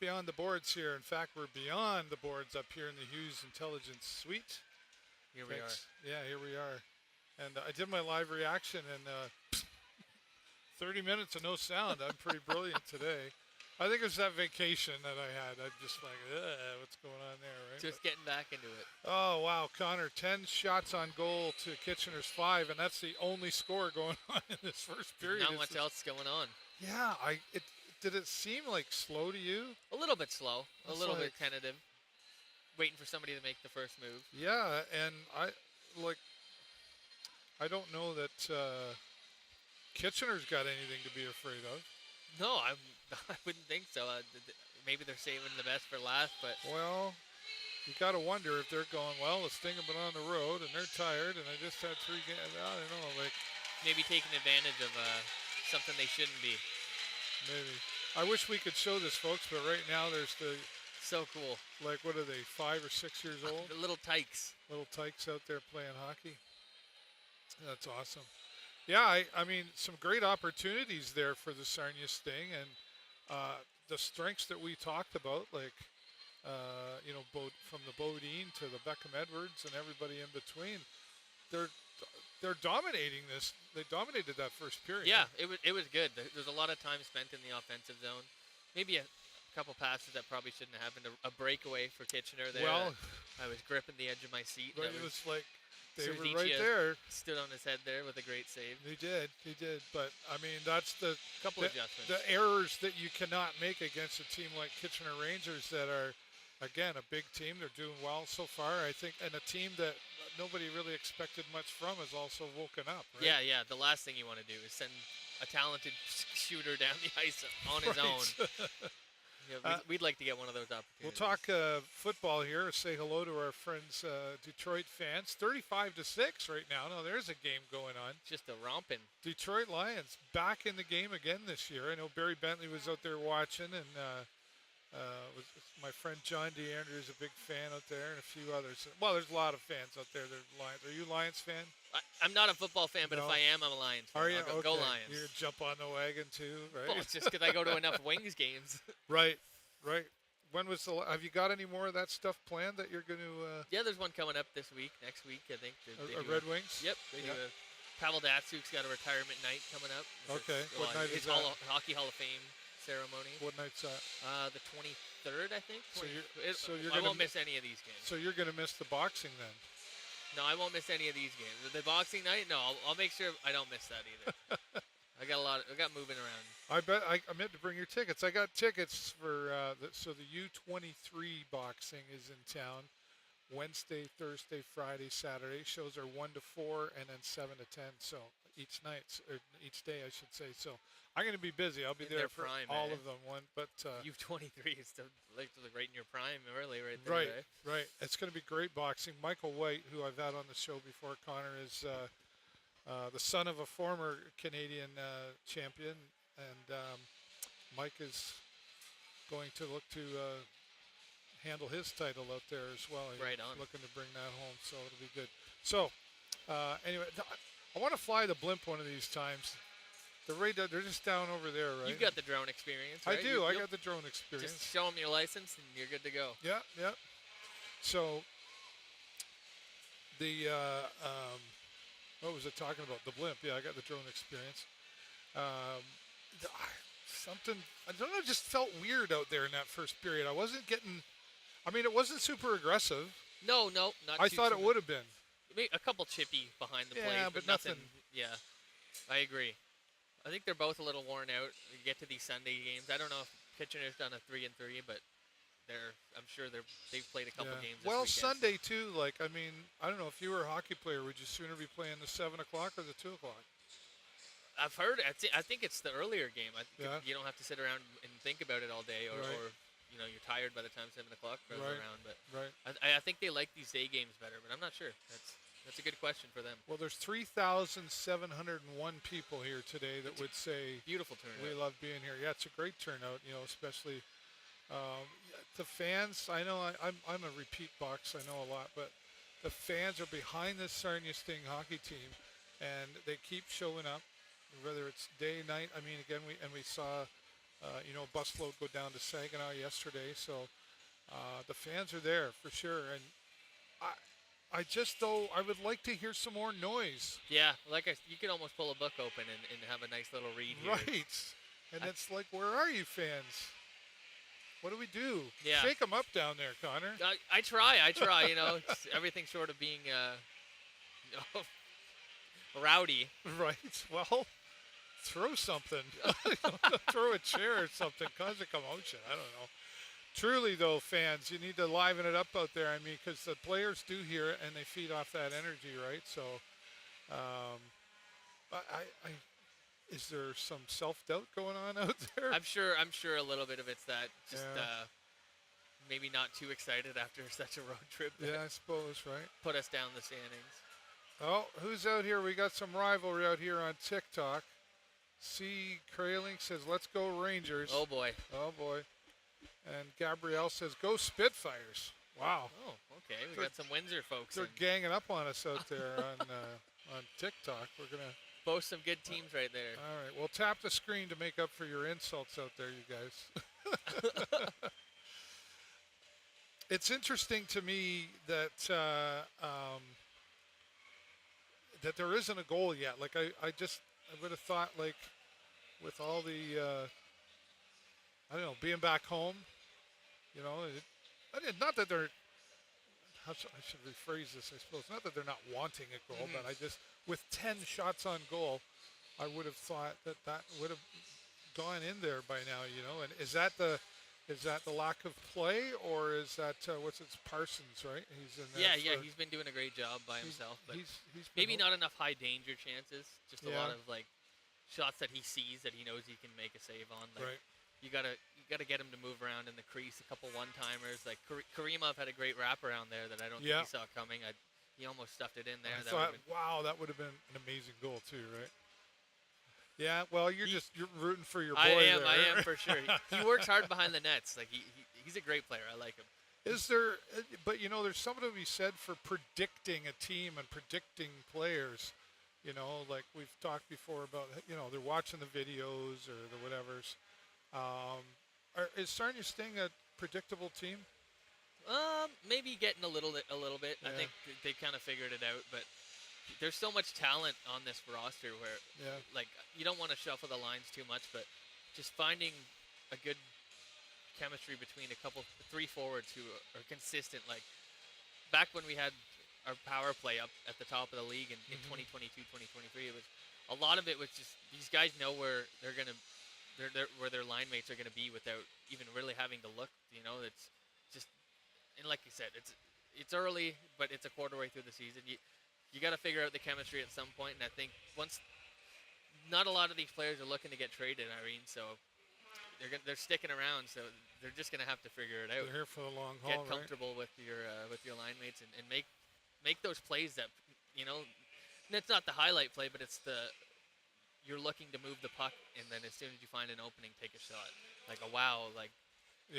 beyond the boards here. In fact, we're beyond the boards up here in the Hughes Intelligence Suite. Here we are. Yeah, here we are. And I did my live reaction, and 30 minutes of no sound. I'm pretty brilliant today. I think it's that vacation that I had. I'm just like, what's going on there, right? Just getting back into it. Oh, wow, Connor, 10 shots on goal to Kitchener's 5, and that's the only score going on in this first period. Not much else going on. Yeah, did it seem like slow to you? A little bit slow, a little bit tentative, waiting for somebody to make the first move. Yeah, and I don't know that Kitchener's got anything to be afraid of. No, I wouldn't think so. Maybe they're saving the best for last, but well, you got to wonder if they're going, well, this thing has been on the road and they're tired and they just had 3 games. I don't know, like maybe taking advantage of something they shouldn't be. Maybe. I wish we could show this, folks, but right now there's the so cool. Like, what are they, 5 or 6 years old? The little tykes. Little tykes out there playing hockey. That's awesome. Yeah, I mean, some great opportunities there for the Sarnia Sting, and the strengths that we talked about, like, from the Bodine to the Beckham Edwards and everybody in between, they're dominating this. They dominated that first period. Yeah, it was good. There's a lot of time spent in the offensive zone. Maybe a couple passes that probably shouldn't have happened. A breakaway for Kitchener there. Well, I was gripping the edge of my seat. Right, it was like they were Sergicia right there. Stood on his head there with a great save. He did. But, I mean, that's the adjustments. The errors that you cannot make against a team like Kitchener Rangers that are, again, a big team. They're doing well so far, I think, and a team that nobody really expected much from has also woken up, right? Yeah. The last thing you want to do is send a talented shooter down the ice on his own. Yeah, we'd like to get one of those opportunities. We'll talk football here. Say hello to our friends, Detroit fans. 35-6 right now. Now there's a game going on. Just a romping. Detroit Lions back in the game again this year. I know Barry Bentley was out there watching, and my friend John DeAndre is a big fan out there, and a few others. Well, there's a lot of fans out there. They're Lions. Are you a Lions fan? I'm not a football fan, but if I am, I'm a Lions fan. Are you? Okay. Go Lions. You're going to jump on the wagon too, right? Well, it's just because I go to enough Wings games. Right. When was have you got any more of that stuff planned that you're going to? Yeah, there's one coming up this week, next week, I think. Red Wings? Yep. They do Pavel Datsuk's got a retirement night coming up. Okay. What night is that? Hockey Hall of Fame ceremony. What night's that? The 23rd, I think. So I won't miss any of these games. So you're going to miss the boxing then? No, I won't miss any of these games. The boxing night, no, I'll make sure I don't miss that either. I got moving around. I bet I meant to bring your tickets. I got tickets for the U23 boxing is in town. Wednesday, Thursday, Friday, Saturday. Shows are 1 to 4 and then 7 to 10. So each day, I should say. So I'm going to be busy. I'll be there for prime, all of them. U23 is literally right in your prime, early, right there. Right. It's going to be great boxing. Michael White, who I've had on the show before, Connor, is the son of a former Canadian champion, and Mike is going to look to handle his title out there as well. He's looking to bring that home, so it'll be good. So, anyway, I want to fly the blimp one of these times. They're just down over there, right? You've got the drone experience, right? I do. I got the drone experience. Just show them your license, and you're good to go. Yeah. So, what was it talking about? The blimp. Yeah, I got the drone experience. Something, I don't know, just felt weird out there in that first period. I wasn't getting, it wasn't super aggressive. No, not I thought it would have been. A couple chippy behind the plate. Yeah, but nothing. Yeah, I agree. I think they're both a little worn out. You get to these Sunday games. I don't know if Kitchener's done a 3-3, but I'm sure they've played a couple games this weekend. Sunday too, I don't know, if you were a hockey player, would you sooner be playing the 7 o'clock or the 2 o'clock? I've heard, I think it's the earlier game. You don't have to sit around and think about it all day, or you're tired by the time 7 o'clock goes around. But I think they like these day games better, but I'm not sure. That's a good question for them. Well, there's 3,701 people here today that would say, beautiful turnout. We love being here. Yeah, it's a great turnout, especially the fans. I know I'm a repeat box. I know a lot, but the fans are behind the Sarnia Sting hockey team, and they keep showing up, whether it's day, night. Again, we saw busload go down to Saginaw yesterday. So the fans are there for sure. And I just, though, I would like to hear some more noise. Yeah, you could almost pull a book open and have a nice little read here. Right. And it's like, where are you fans? What do we do? Yeah. Shake them up down there, Connor. I try. Everything short of being rowdy. Right. Well, throw something. Throw a chair or something. Cause a commotion. I don't know. Truly, though, fans, you need to liven it up out there. I mean, because the players do hear it and they feed off that energy, right? So, is there some self-doubt going on out there? I'm sure a little bit of it's that. Just maybe not too excited after such a road trip. Yeah, I suppose, right? Put us down the standings. Oh, who's out here? We got some rivalry out here on TikTok. C. Kraling says, let's go Rangers. Oh, boy. Oh, boy. And Gabrielle says, go Spitfires. Wow. Oh, okay. We got some Windsor folks. They're ganging up on us out there on TikTok. We're going to boast some good teams right there. All right. Well, tap the screen to make up for your insults out there, you guys. It's interesting to me that that there isn't a goal yet. Like I would have thought, like, with all the I don't know, being back home, not that they're, I should rephrase this, I suppose, not that they're not wanting a goal, but I just, with 10 shots on goal, I would have thought that would have gone in there by now, and is that the lack of play, or is that, Parsons, right? He's in there. Yeah, he's been doing a great job by himself, but he's maybe not enough high danger chances, just a lot of, shots that he sees that he knows he can make a save on. Right. You gotta get him to move around in the crease. A couple one-timers. Like Karimov had a great wraparound there that I don't think he saw coming. He almost stuffed it in there. I thought, wow, that would have been an amazing goal too, right? Yeah. Well, you're rooting for your boy. I am for sure. He works hard behind the nets. Like he's a great player. I like him. Is there? But there's something to be said for predicting a team and predicting players. Like we've talked before about, they're watching the videos or the whatevers. Is Sarnia staying a predictable team? Maybe getting a little bit. Yeah. I think they kind of figured it out, but there's so much talent on this roster where, you don't want to shuffle the lines too much, but just finding a good chemistry between three forwards who are consistent. Like back when we had our power play up at the top of the league in 2022, 2023, it was a lot of it was just these guys know where where their line mates are going to be without even really having to look. It's just, and like you said, it's early, but it's a quarter way through the season. You got to figure out the chemistry at some point, and I think not a lot of these players are looking to get traded, Irene, so they're sticking around, so they're just going to have to figure it out. They're here for the long haul, get comfortable with your line mates and make those plays that, and it's not the highlight play, but it's you're looking to move the puck, and then as soon as you find an opening, take a shot. Like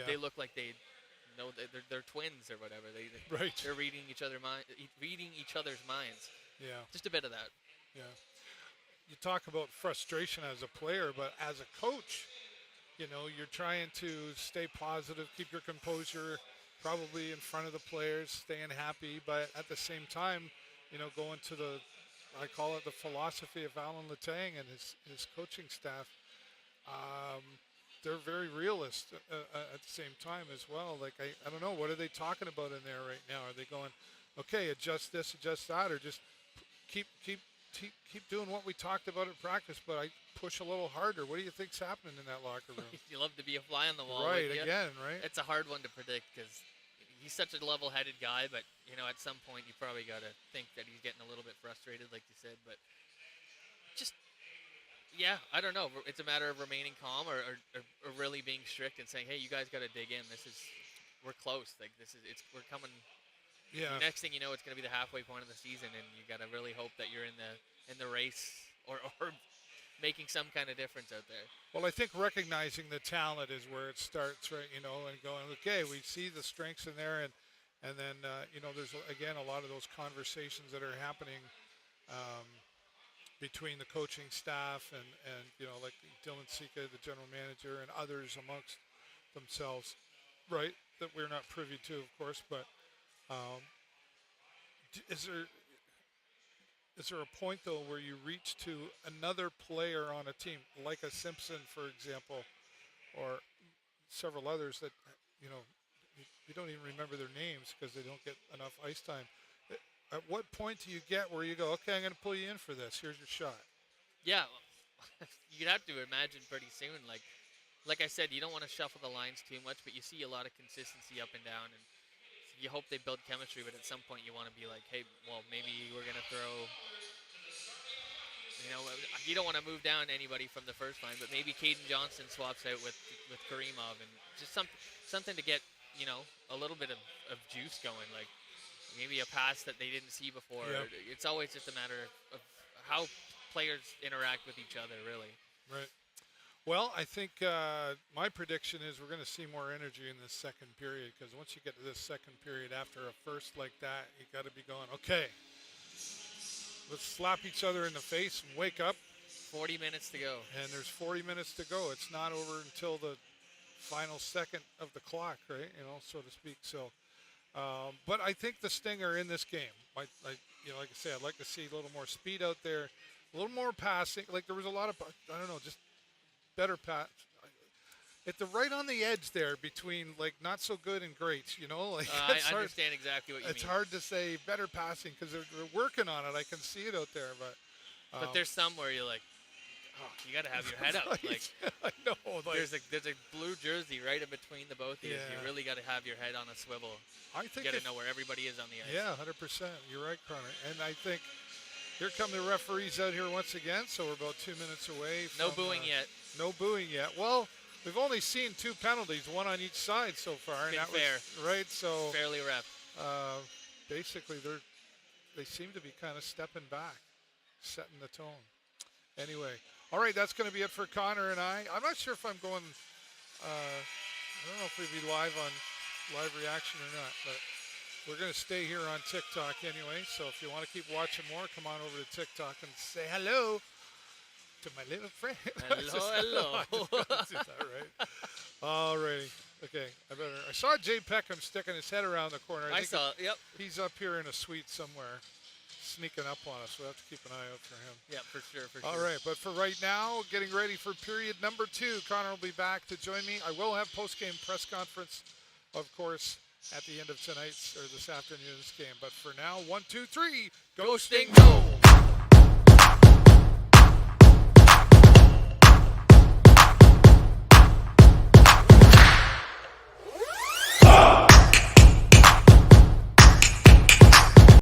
they look like they're twins or whatever. They're reading each other's minds. Yeah, just a bit of that. Yeah, you talk about frustration as a player, but as a coach, you're trying to stay positive, keep your composure, probably in front of the players, staying happy, but at the same time, going to I call it the philosophy of Alan Letang and his coaching staff. They're very realist at the same time as well. Like, I don't know, what are they talking about in there right now? Are they going, okay, adjust this, adjust that, or just keep doing what we talked about at practice, but I push a little harder? What do you think's happening in that locker room? You love to be a fly on the wall. Right, again, right? It's a hard one to predict because he's such a level-headed guy, but, at some point you probably got to think that he's getting a little bit frustrated, like you said. But just, I don't know. It's a matter of remaining calm or really being strict and saying, hey, you guys got to dig in. We're close. Like, we're coming. Yeah. The next thing you know, it's going to be the halfway point of the season, and you got to really hope that you're in the race or making some kind of difference out there. Well, I think recognizing the talent is where it starts, right? And going, okay, we see the strengths in there, and then there's again a lot of those conversations that are happening between the coaching staff and like Dylan Sika, the general manager, and others amongst themselves, right? That we're not privy to, of course. But is there a point though where you reach to another player on a team, like a Simpson, for example, or several others that you don't even remember their names because they don't get enough ice time? At what point do you get where you go, okay, I'm going to pull you in for this. Here's your shot. Yeah, you'd have to imagine pretty soon. Like I said, you don't want to shuffle the lines too much, but you see a lot of consistency up and down, and you hope they build chemistry. But at some point, you want to be like, hey, well, maybe we're going to throw. You don't want to move down anybody from the first line, but maybe Caden Johnson swaps out with Karimov, and just something to get a little bit of juice going, like. Maybe a pass that they didn't see before. Yep. It's always just a matter of how players interact with each other, really. Right. Well, I think my prediction is we're going to see more energy in this second period, because once you get to this second period after a first like that, you got to be going, okay, let's slap each other in the face and wake up. 40 minutes to go. And there's 40 minutes to go. It's not over until the final second of the clock, right? So to speak. So. But I think the stinger in this game, like I say, I'd like to see a little more speed out there, a little more passing. Like there was a lot of, just better pass. At the right on the edge there between like not so good and great, I understand exactly what you mean. It's hard to say better passing because they're working on it. I can see it out there, but there's some where you're like, you got to have your head up. Like I know. There's a blue jersey right in between the both of you. You really got to have your head on a swivel. I think you got to know where everybody is on the ice. Yeah, 100%. You're right, Connor. And I think here come the referees out here once again. So we're about 2 minutes away. No booing yet. No booing yet. Well, we've only seen 2 penalties, one on each side so far. Been and that fair. was right. So fairly ref. Basically, they seem to be kind of stepping back, setting the tone. Anyway. All right, that's going to be it for Connor and I. I'm not sure if I'm going, I don't know if we'd be live on live reaction or not, but we're going to stay here on TikTok anyway. So if you want to keep watching more, come on over to TikTok and say hello to my little friend. Hello. Do that, right? All righty. Okay, I saw Jay Peckham sticking his head around the corner. I saw it, yep. He's up here in a suite somewhere, sneaking up on us. We'll have to keep an eye out for him. Yeah, for sure. All right, but for right now, getting ready for period number 2. Connor will be back to join me. I will have post-game press conference, of course, at the end of tonight's or this afternoon's game. But for now, 1, 2, 3, go Sting, go!